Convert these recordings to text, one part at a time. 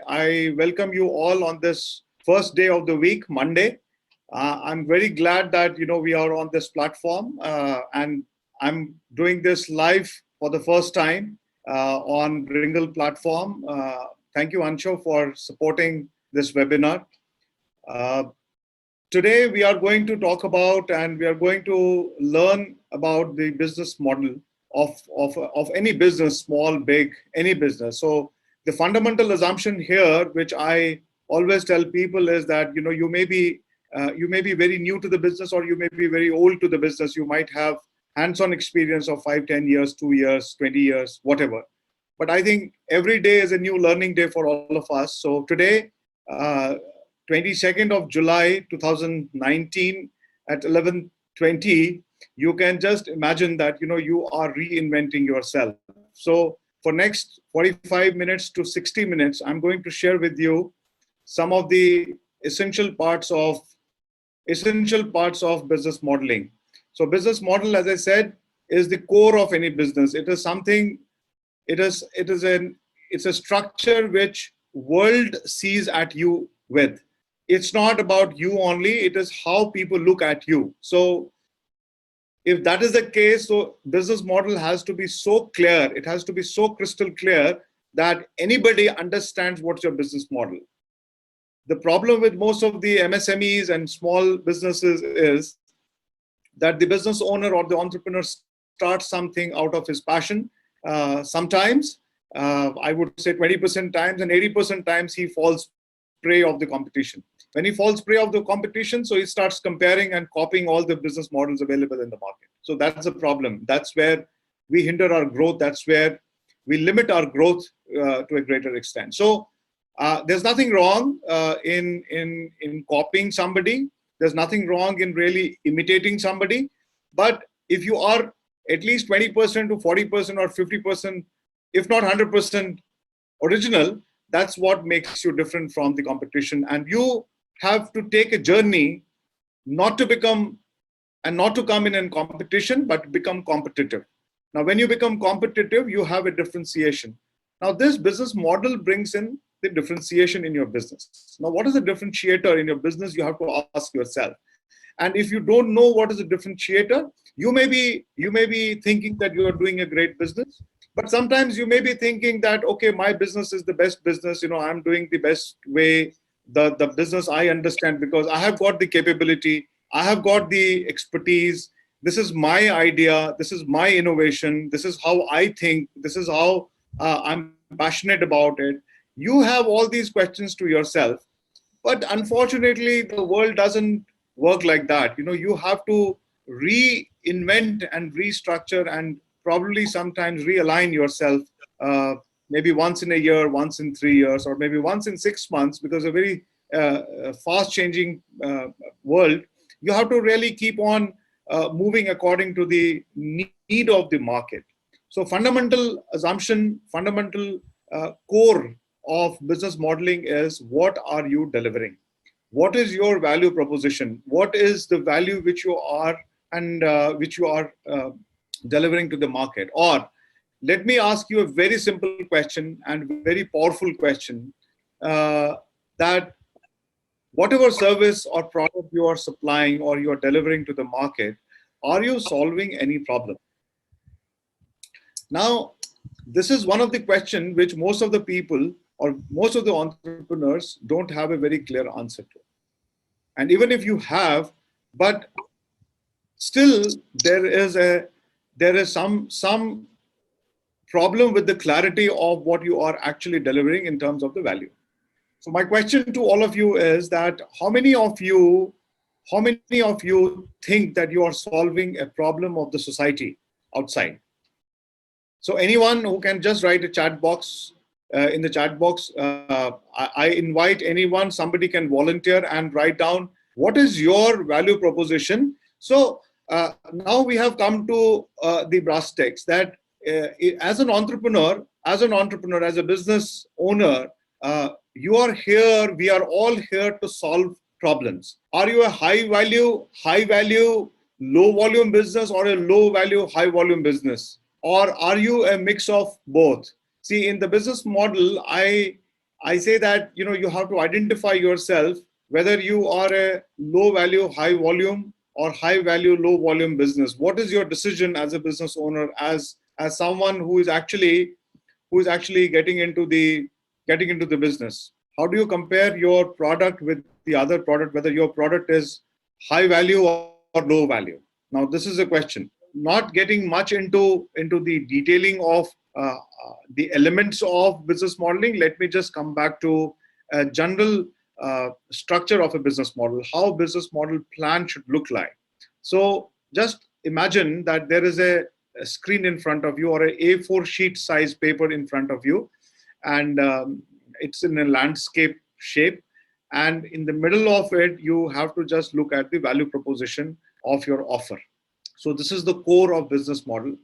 I welcome you all on this first day of the week, Monday. I'm very glad that we are on this platform, and I'm doing this live for the first time on Bringle platform. Thank you, Ansho, for supporting this webinar. Today we are going to talk about and we are going to learn about the business model of any business, small, big, any business. So the fundamental assumption here, which I always tell people, is that you may be very new to the business, or you may be very old to the business. You might have hands-on experience of 5, 10 years, 2 years, 20 years, whatever. But I think every day is a new learning day for all of us. So today, 22nd of July 2019 at 11:20, you can just imagine that you are reinventing yourself. So for next 45 minutes to 60 minutes, I'm going to share with you some of the essential parts of business modeling. So business model, as I said, is the core of any business. It is something. It's a structure which world sees at you with. It's not about you only. It is how people look at you. So if that is the case, so business model has to be so clear. It has to be so crystal clear that anybody understands what's your business model. The problem with most of the MSMEs and small businesses is that the business owner or the entrepreneur starts something out of his passion. Sometimes, I would say 20% times, and 80% times he falls prey of the competition. When he falls prey of the competition, so he starts comparing and copying all the business models available in the market. So that's a problem. That's where we hinder our growth. That's where we limit our growth to a greater extent. So there's nothing wrong in copying somebody. There's nothing wrong in really imitating somebody. But if you are at least 20% to 40% or 50%, if not 100% original, that's what makes you different from the competition. And you have to take a journey not to become and not to come in competition, but become competitive. Now, when you become competitive, you have a differentiation. Now, this business model brings in the differentiation in your business. Now, what is the differentiator in your business? You have to ask yourself. And if you don't know what is a differentiator, you may be thinking that you are doing a great business. But sometimes you may be thinking that, okay, my business is the best business. I'm doing the best way, the business I understand, because I have got the capability, I have got the expertise. This is my idea. This is my innovation. This is how I think. This is how I'm passionate about it. You have all these questions to yourself. But unfortunately, the world doesn't work like that. You have to reinvent and restructure and probably sometimes realign yourself, maybe once in a year, once in 3 years, or maybe once in 6 months, because a very fast changing world, you have to really keep on moving according to the need of the market. So fundamental assumption, fundamental core of business modeling is, what are you delivering? What is your value proposition? What is the value which you are delivering to the market? Or let me ask you a very simple question and very powerful question, that whatever service or product you are supplying or you are delivering to the market, are you solving any problem? Now, this is one of the questions which most of the people or most of the entrepreneurs don't have a very clear answer to. And even if you have, but still there is some problem with the clarity of what you are actually delivering in terms of the value. So my question to all of you is that how many of you think that you are solving a problem of the society outside? So anyone who can just write a chat box, in the chat box, I invite anyone, somebody can volunteer and write down what is your value proposition. So now we have come to the brass tacks, that as an entrepreneur, as a business owner, you are here, we are all here to solve problems. Are you a high value, low volume business, or a low value, high volume business? Or are you a mix of both? See, in the business model, I I say that, you have to identify yourself whether you are a low value, high volume, or high value, low volume business. What is your decision as a business owner, as someone who is actually getting into the business? How do you compare your product with the other product, whether your product is high value or low value? Now, this is a question. Not getting much into the detailing of the elements of business modeling. Let me just come back to a general structure of a business model, how business model plan should look like. So just imagine that there is a screen in front of you, or a A4 sheet size paper in front of you, and it's in a landscape shape. And in the middle of it, you have to just look at the value proposition of your offer. So this is the core of business model.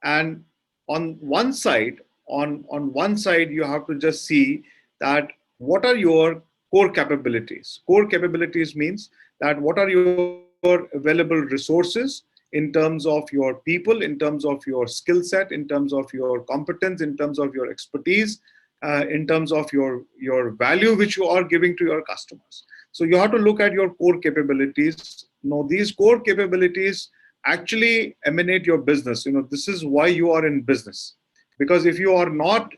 And on one side, on one side, you have to just see that what are your core capabilities. Core capabilities means that what are your available resources in terms of your people, in terms of your skill set, in terms of your competence, in terms of your expertise, in terms of your value which you are giving to your customers. So you have to look at your core capabilities. Now, these core capabilities actually emanate your business. This is why you are in business. Because if you are not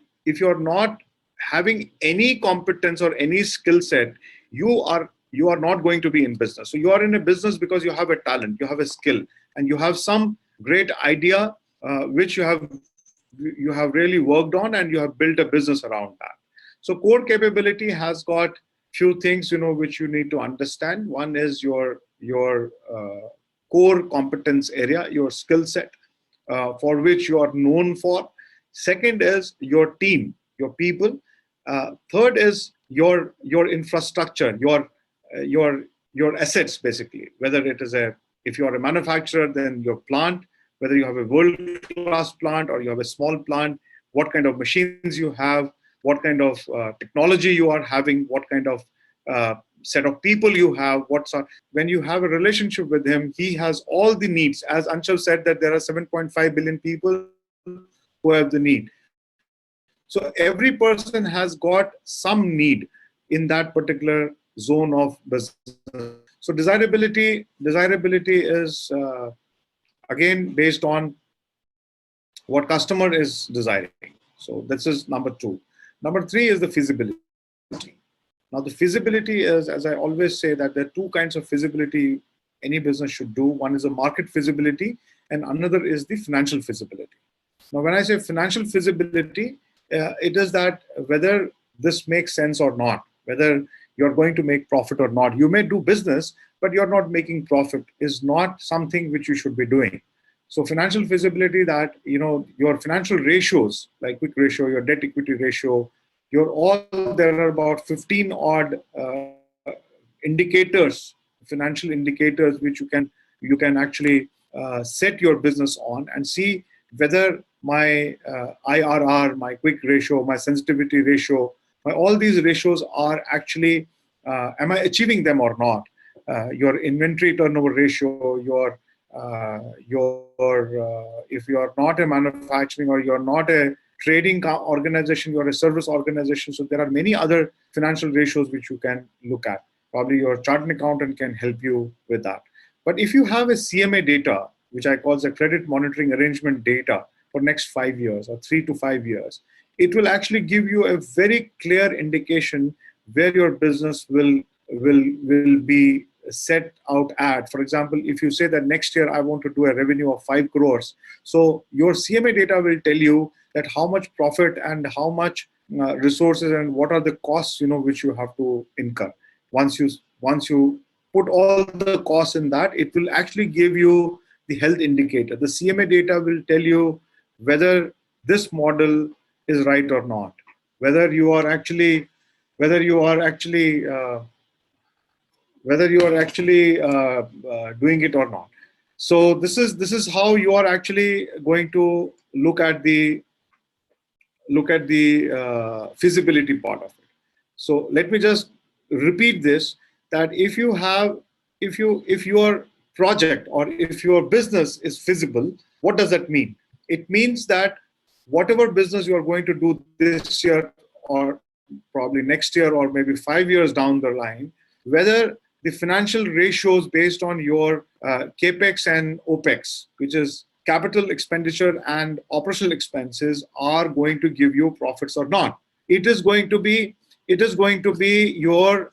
having any competence or any skill set, you are not going to be in business. So you are in a business because you have a talent, you have a skill, and you have some great idea which you have really worked on, and you have built a business around that. So core capability has got few things which you need to understand. One is your core competence area, your skill set, for which you are known for. Second is your team, your people. Third is your infrastructure, your assets, basically. Whether it is if you are a manufacturer, then your plant. Whether you have a world-class plant or you have a small plant, what kind of machines you have, what kind of technology you are having, what kind of set of people you have. When you have a relationship with him, he has all the needs. As Anshul said, that there are 7.5 billion people who have the need. So every person has got some need in that particular zone of business. So desirability is again based on what customer is desiring. So this is number two. Number three is the feasibility. Now, the feasibility is, as I always say, that there are two kinds of feasibility any business should do. One is a market feasibility, and another is the financial feasibility. Now, when I say financial feasibility, it is that whether this makes sense or not, whether you're going to make profit or not. You may do business, but you're not making profit, is not something which you should be doing. So financial feasibility, that your financial ratios, like quick ratio, your debt equity ratio, there are about 15 odd indicators, financial indicators, which you can actually set your business on and see whether my IRR, my quick ratio, my sensitivity ratio, all these ratios are actually, am I achieving them or not? Your inventory turnover ratio, if you are not a manufacturing or you're not a trading organization, you're a service organization. So there are many other financial ratios which you can look at. Probably your chartered accountant can help you with that. But if you have a CMA data, which I call the credit monitoring arrangement data for next 5 years or 3 to 5 years, it will actually give you a very clear indication where your business will be set out at. For example, if you say that next year I want to do a revenue of 5 crores, so your CMA data will tell you that how much profit and how much resources and what are the costs which you have to incur. Once you put all the costs in that, it will actually give you the health indicator. The CMA data will tell you whether this model is right or not, whether you are actually doing it or not. So this is how you are actually going to look at the feasibility part of it. So let me just repeat this, that if your project or if your business is feasible, what does that mean? It means that whatever business you are going to do this year or probably next year or maybe 5 years down the line, whether the financial ratios based on your capex and opex, which is capital expenditure and operational expenses, are going to give you profits or not. It is going to be your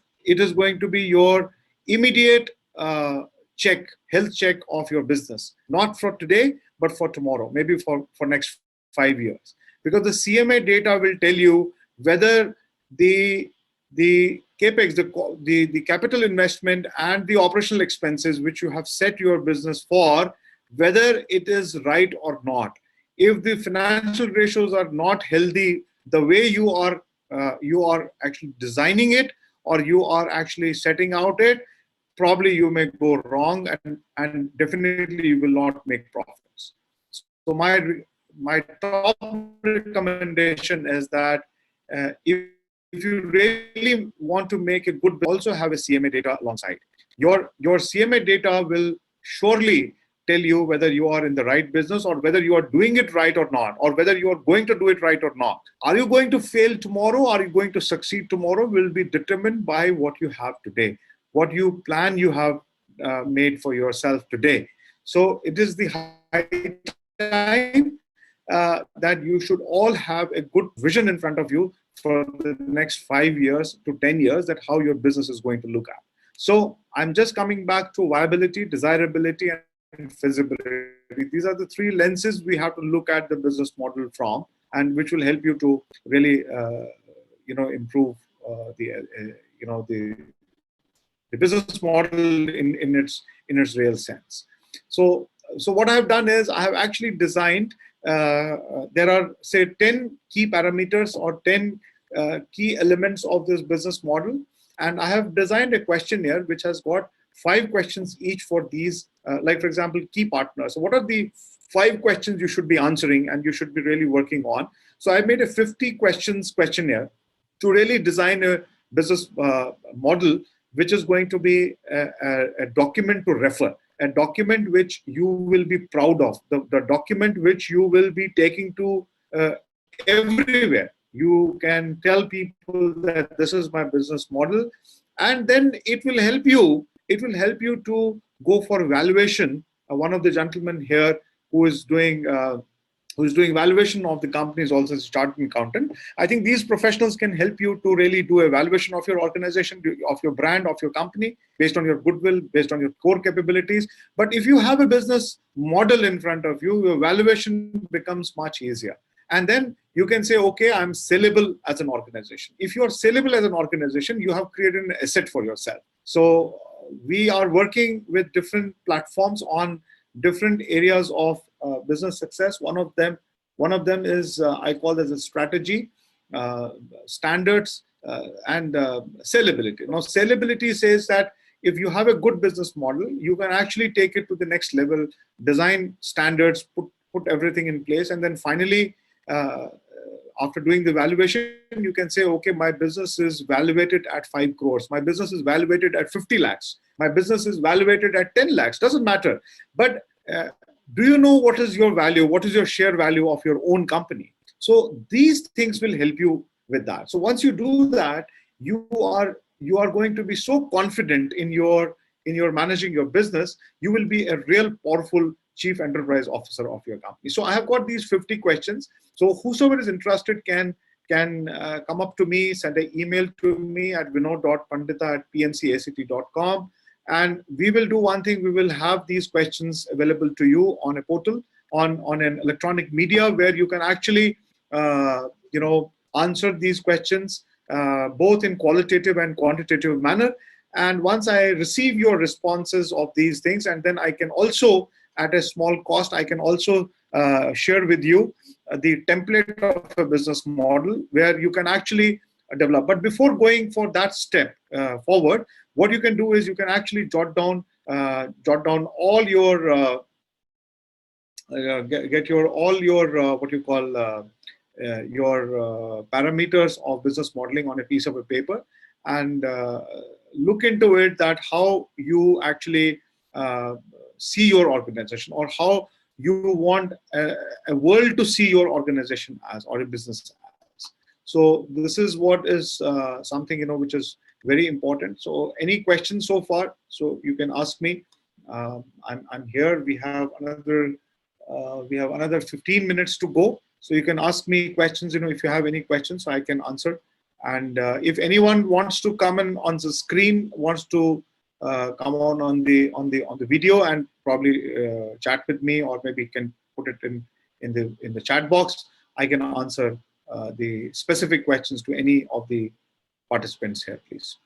immediate health check of your business, not for today but for tomorrow, maybe for next 5 years, because the CMA data will tell you whether the capex, the capital investment and the operational expenses which you have set your business for, whether it is right or not. If the financial ratios are not healthy the way you are actually designing it, or you are actually setting out it, probably you may go wrong, and definitely you will not make profits. So my top recommendation is that if you really want to make a good, also have a CMA data alongside. Your CMA data will surely tell you whether you are in the right business, or whether you are doing it right or not, or whether you are going to do it right or not. Are you going to fail tomorrow? Are you going to succeed tomorrow? Will be determined by what you have today, what you plan you have made for yourself today. So it is the high time that you should all have a good vision in front of you for the next 5 years to 10 years, that how your business is going to look at. So I'm just coming back to viability, desirability, and feasibility. These are the three lenses we have to look at the business model from, and which will help you to really improve the business model in its real sense. So what I have done is I have actually designed, there are say 10 key parameters or 10 key elements of this business model, and I have designed a questionnaire which has got 5 questions each for these, like for example, key partners. So what are the 5 questions you should be answering and you should be really working on? So I made a 50 questions questionnaire to really design a business model which is going to be a document to refer, a document which you will be proud of, the document which you will be taking to everywhere. You can tell people that this is my business model, and then it will help you to go for valuation. One of the gentlemen here who is doing valuation of the company is also a chartered accountant. I think these professionals can help you to really do a valuation of your organization, of your brand, of your company, based on your goodwill, based on your core capabilities. But if you have a business model in front of you, your valuation becomes much easier. And then you can say, okay, I'm sellable as an organization. If you're sellable as an organization, you have created an asset for yourself. So we are working with different platforms on different areas of business success. One of them is I call as a strategy, standards, and sellability. Now, sellability says that if you have a good business model, you can actually take it to the next level, design standards, put everything in place, and then finally, after doing the valuation, you can say, okay, my business is valuated at 5 crores. My business is valuated at 50 lakhs. My business is valuated at 10 lakhs. Doesn't matter. But do you know what is your value? What is your share value of your own company? So these things will help you with that. So once you do that, you are going to be so confident in your managing your business. You will be a real powerful chief enterprise officer of your company. So I have got these 50 questions. So whosoever is interested can come up to me, send an email to me at vinod.pandita@pncact.com. And we will do one thing. We will have these questions available to you on a portal, on an electronic media, where you can actually, answer these questions both in qualitative and quantitative manner. And once I receive your responses of these things, and then I can also, at a small cost, I can also share with you the template of a business model where you can actually develop. But before going for that step forward, what you can do is you can actually jot down all your get your all your what you call your parameters of business modeling on a piece of a paper, and look into it, that how you actually see your organization, or how you want a world to see your organization as, or a business as. So this is what is something, which is very important. So any questions so far? So you can ask me. I'm here. We have another 15 minutes to go. So you can ask me questions. If you have any questions, so I can answer. And if anyone wants to come in on the screen, wants to come on the video and probably chat with me, or maybe can put it in the chat box, I can answer the specific questions to any of the participants here, please.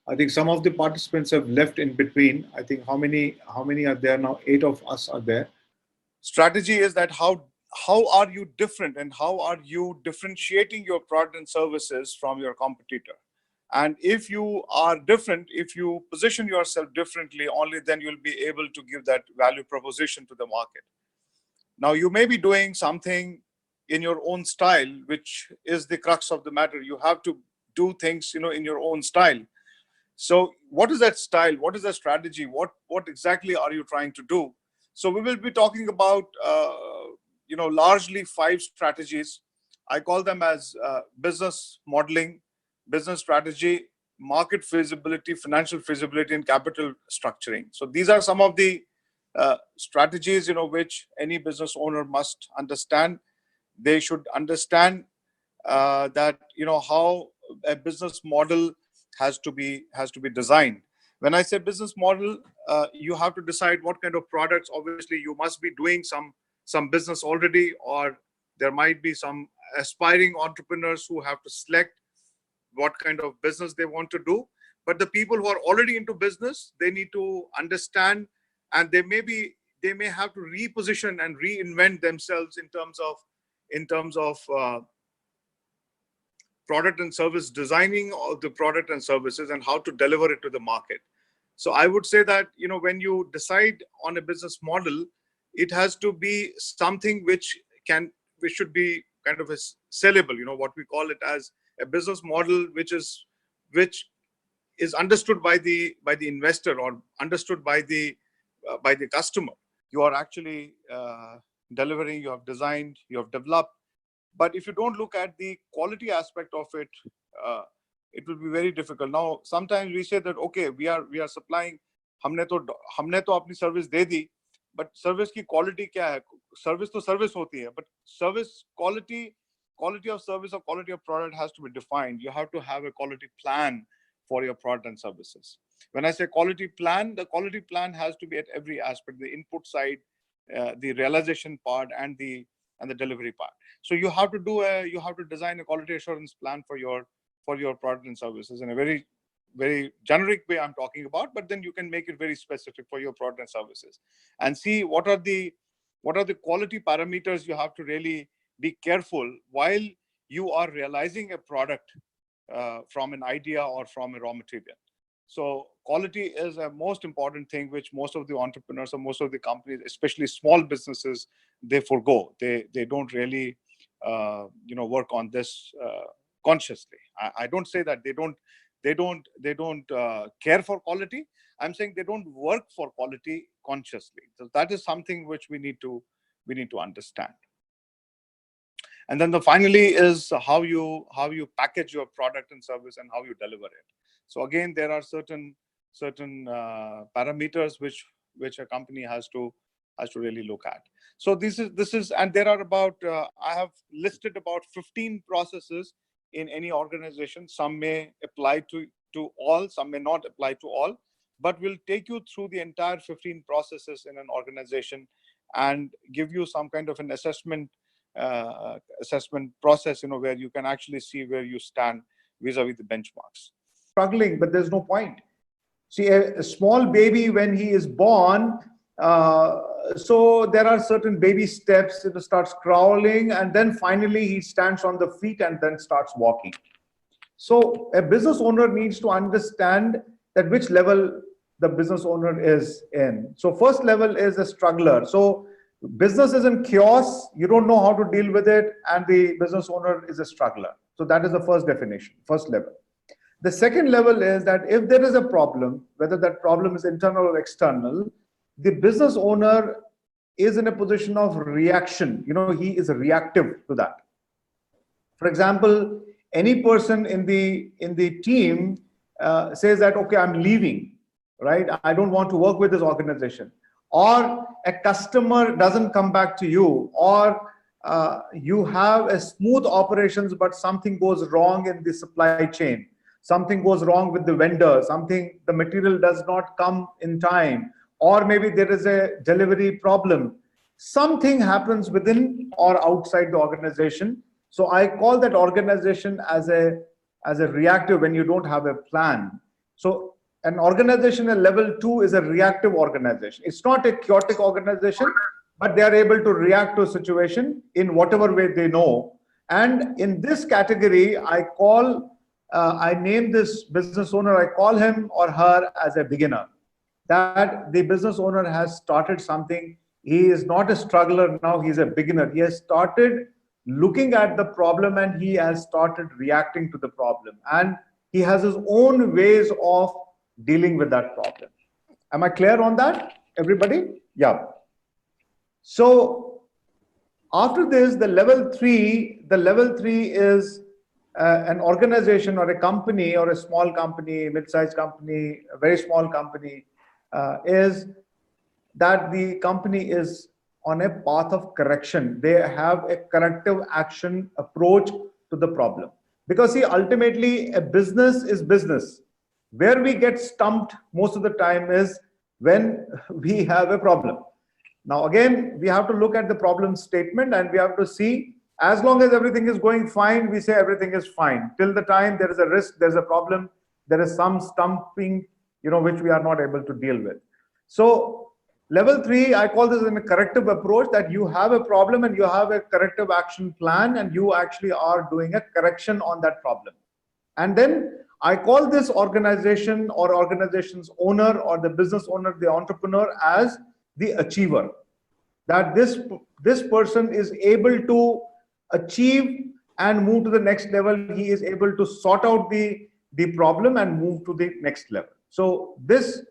I think some of the participants have left in between. I think how many are there now? 8 of us are there. Strategy is that how are you different, and how are you differentiating your product and services from your competitor? And if you are different, if you position yourself differently, only then you'll be able to give that value proposition to the market. Now, you may be doing something in your own style, which is the crux of the matter. You have to do things, in your own style. So what is that style? What is that strategy? What exactly are you trying to do? So we will be talking about, largely 5 strategies. I call them as business modeling, business strategy, market feasibility, financial feasibility, and capital structuring. So these are some of the strategies, which any business owner must understand. They should understand that, how a business model has to be designed. When I say business model, you have to decide what kind of products. Obviously, you must be doing some business already, or there might be some aspiring entrepreneurs who have to select what kind of business they want to do. But the people who are already into business, they need to understand, and they may have to reposition and reinvent themselves in terms of product and service, designing of the product and services, and how to deliver it to the market. So I would say that, when you decide on a business model, it has to be something which should be kind of a sellable, what we call it as a business model, which is understood by the investor, or understood by the customer. You are actually delivering, you have designed, you have developed. But if you don't look at the quality aspect of it, it will be very difficult. Now, sometimes we say that, okay, we are supplying, हमने तो अपनी service they the, but service की quality क्या है? Service तो service होती है, but service quality of service or quality of product has to be defined. You have to have a quality plan for your product and services. When I say quality plan, the quality plan has to be at every aspect: the input side, the realization part, and the delivery part. So you have to design a quality assurance plan for your product and services in a very, very generic way I'm talking about, but then you can make it very specific for your product and services, and see what are the quality parameters you have to really be careful while you are realizing a product from an idea or from a raw material. So quality is a most important thing, which most of the entrepreneurs or most of the companies, especially small businesses, they forgo. They don't really work on this consciously. I don't say that they don't care for quality. I'm saying they don't work for quality consciously. So that is something which we need to understand. And then finally is how you package your product and service and how you deliver it. So again, there are certain parameters which a company has to really look at. So this is and there are about I have listed about 15 processes in any organization. Some may apply to all, some may not apply to all, but we'll take you through the entire 15 processes in an organization and give you some kind of an assessment process, where you can actually see where you stand vis-a-vis the benchmarks. Struggling, but there's no point. See, a small baby, when he is born, so there are certain baby steps. It starts crawling, and then finally he stands on the feet and then starts walking. So a business owner needs to understand that which level the business owner is in. So first level is a struggler. So business is in chaos, you don't know how to deal with it, and the business owner is a struggler. So that is the first definition, first level. The second level is that if there is a problem, whether that problem is internal or external, the business owner is in a position of reaction. He is reactive to that. For example, any person in the team says that, okay, I'm leaving, right? I don't want to work with this organization. Or a customer doesn't come back to you, or you have a smooth operations, but something goes wrong in the supply chain. Something goes wrong with the vendor, the material does not come in time, or maybe there is a delivery problem. Something happens within or outside the organization. So I call that organization as a reactive when you don't have a plan. So an organization at level 2 is a reactive organization. It's not a chaotic organization, but they are able to react to a situation in whatever way they know. And in this category, I name this business owner, I call him or her as a beginner. That the business owner has started something. He is not a struggler now, he's a beginner. He has started looking at the problem and he has started reacting to the problem. And he has his own ways of dealing with that problem. Am I clear on that, everybody? Yeah. So after this, the level three is an organization or a company or a small company, mid-sized company, a very small company, is that the company is on a path of correction. They have a corrective action approach to the problem. Because see, ultimately, a business is business. Where we get stumped most of the time is when we have a problem. Now, again, we have to look at the problem statement and we have to see, as long as everything is going fine, we say everything is fine. Till the time there is a risk, there's a problem, there is some stumping, which we are not able to deal with. So level 3, I call this a corrective approach, that you have a problem and you have a corrective action plan and you actually are doing a correction on that problem. And then I call this organization or organization's owner or the business owner, the entrepreneur, as the achiever. That this person is able to achieve and move to the next level. He is able to sort out the problem and move to the next level. So this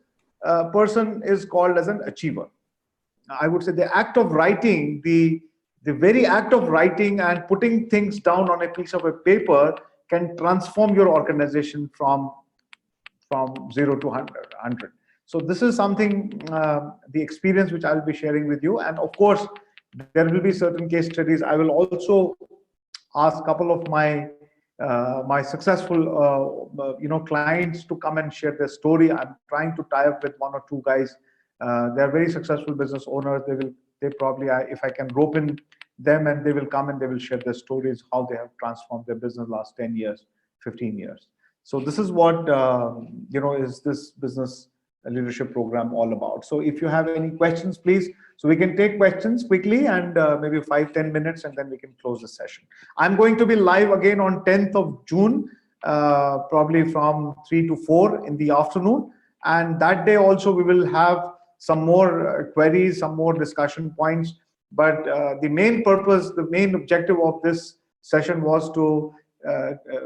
person is called as an achiever. I would say the act of writing, the very act of writing and putting things down on a piece of a paper can transform your organization from 0 to 100. So this is something, the experience which I'll be sharing with you. And of course, there will be certain case studies. I will also ask a couple of my successful clients to come and share their story. I'm trying to tie up with 1 or 2 guys. They're very successful business owners. They probably, if I can rope in them, and they will come and they will share their stories, how they have transformed their business last 10 years, 15 years. So this is what is this business leadership program all about. So if you have any questions, please, so we can take questions quickly and maybe 5-10 minutes, and then we can close the session. I'm going to be live again on 10th of June, probably from 3 to 4 in the afternoon. And that day also we will have some more queries, some more discussion points. But the main purpose, the main objective of this session was to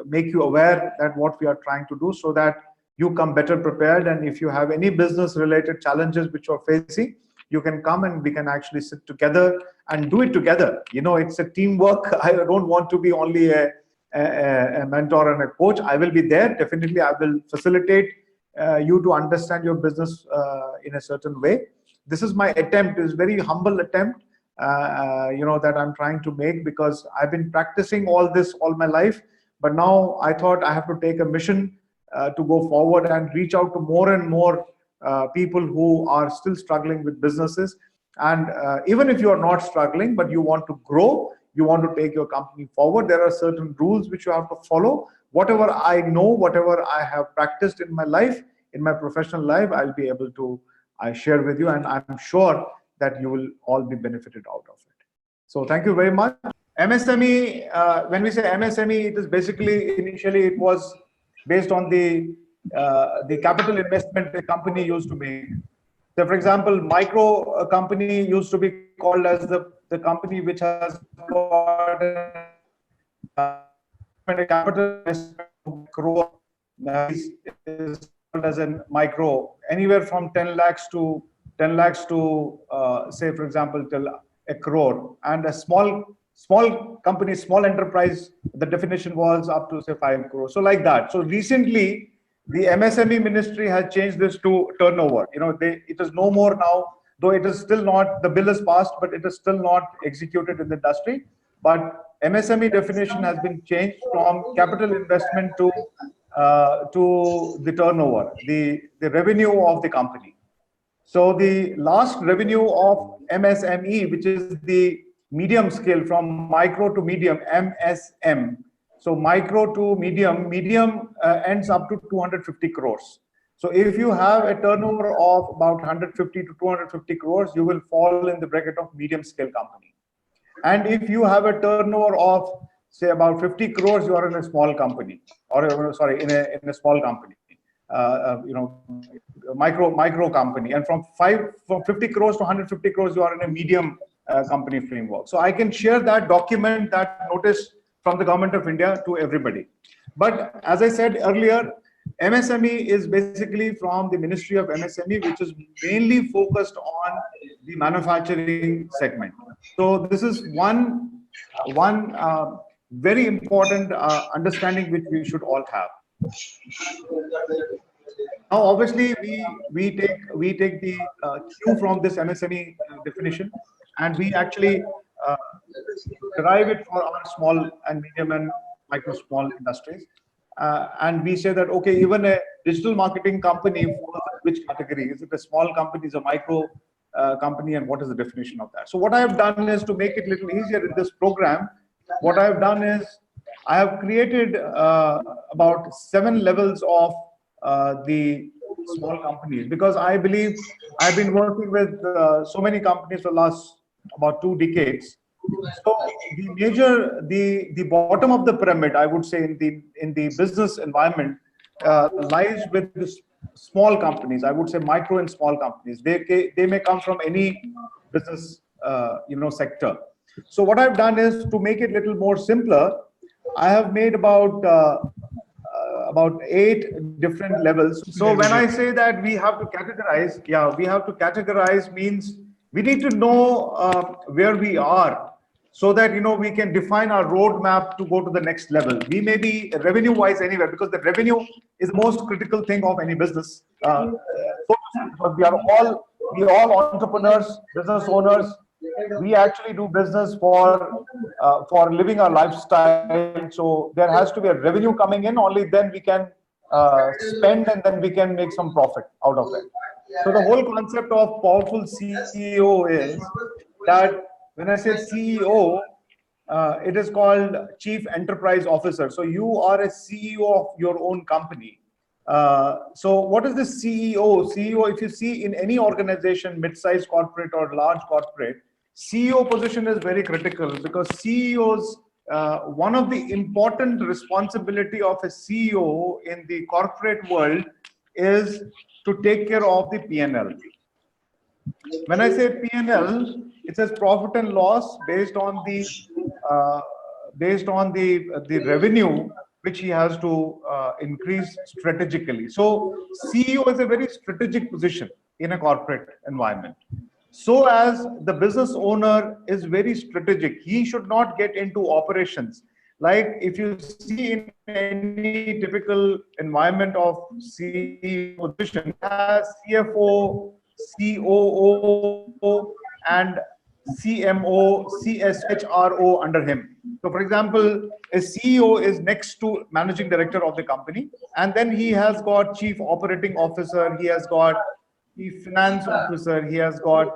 make you aware that what we are trying to do, so that you come better prepared. And if you have any business related challenges which you're facing, you can come and we can actually sit together and do it together. It's a teamwork. I don't want to be only a mentor and a coach. I will be there. Definitely, I will facilitate you to understand your business in a certain way. This is my attempt. It's a very humble attempt, that I'm trying to make, because I've been practicing all this all my life. But now I thought I have to take a mission to go forward and reach out to more and more people who are still struggling with businesses. And even if you are not struggling, but you want to grow, you want to take your company forward, there are certain rules which you have to follow. Whatever I know, whatever I have practiced in my life, in my professional life, I'll be able to share with you, and I'm sure that you will all be benefited out of it. So thank you very much. MSME, when we say MSME, it is basically, initially it was based on the capital investment the company used to make. So for example, micro company used to be called as the company which has got a capital investment of crore is called as a micro, anywhere from 10 lakhs to say, for example, till a crore. And a small company, small enterprise, the definition was up to say 5 crores. So like that. So recently, the MSME ministry has changed this to turnover. It is no more now, though it is still not, the bill is passed, but it is still not executed in the industry. But MSME definition has been changed from capital investment to the turnover, the revenue of the company. So the last revenue of MSME, which is the medium scale from micro to medium, MSM. So micro to medium ends up to 250 crores. So if you have a turnover of about 150 to 250 crores, you will fall in the bracket of medium scale company. And if you have a turnover of say about 50 crores, you are in a small company, or sorry, in a small company, micro company. And from 50 crores to 150 crores, you are in a medium company framework. So I can share that document, that notice from the government of India to everybody. But as I said earlier, MSME is basically from the Ministry of MSME, which is mainly focused on the manufacturing segment. So this is one very important understanding which we should all have. Now, obviously, we take the cue from this MSME definition, and we actually derive it for our small and medium and micro small industries. And we say that, okay, even a digital marketing company falls in which category? Is it a small company, is a micro company, and what is the definition of that? So what I have done is, to make it a little easier in this program, what I have done is I have created about 7 levels of the small companies, because I believe I've been working with so many companies for the last about 2 decades. So the bottom of the pyramid, I would say, in the business environment lies with the small companies. I would say micro and small companies. They may come from any business sector. So what I've done is, to make it a little more simpler, I have made about 8 different levels. So when I say that we have to categorize, we have to categorize means we need to know where we are, so that we can define our roadmap to go to the next level. We may be revenue wise anywhere, because the revenue is the most critical thing of any business. Because we all entrepreneurs, business owners. We actually do business for living our lifestyle. So there has to be a revenue coming in. Only then we can spend, and then we can make some profit out of it. So the whole concept of Poweful CEO is that when I say CEO, it is called Chief Enterprise Officer. So you are a CEO of your own company. So what is the CEO? CEO, if you see in any organization, mid-sized corporate or large corporate, CEO position is very critical, because CEOs, one of the important responsibility of a CEO in the corporate world is to take care of the P&L. When I say P&L, it says profit and loss based on the revenue which he has to increase strategically. So CEO is a very strategic position in a corporate environment. So as the business owner is very strategic, he should not get into operations. Like if you see in any typical environment of CEO position, has CFO, COO, and CMO, CSHRO under him. So for example, a CEO is next to managing director of the company, and then he has got chief operating officer, he has got chief finance officer, he has got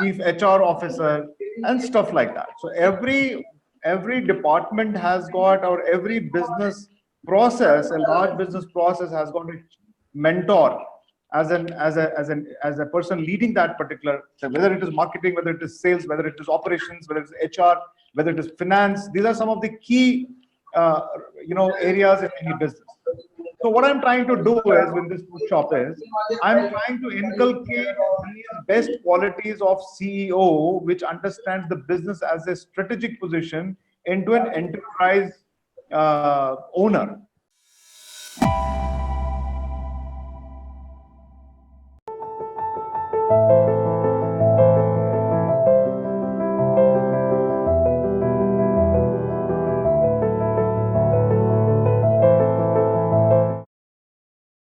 chief HR officer, and stuff like that. So every department has got, or every business process, a large business process, has got a mentor as a person leading that particular, whether it is marketing, whether it is sales, whether it is operations, whether it is HR, whether it is finance. These are some of the key areas in any business. So what I'm trying to do is, with this workshop, is I'm trying to inculcate these best qualities of CEO, which understands the business as a strategic position, into an enterprise owner.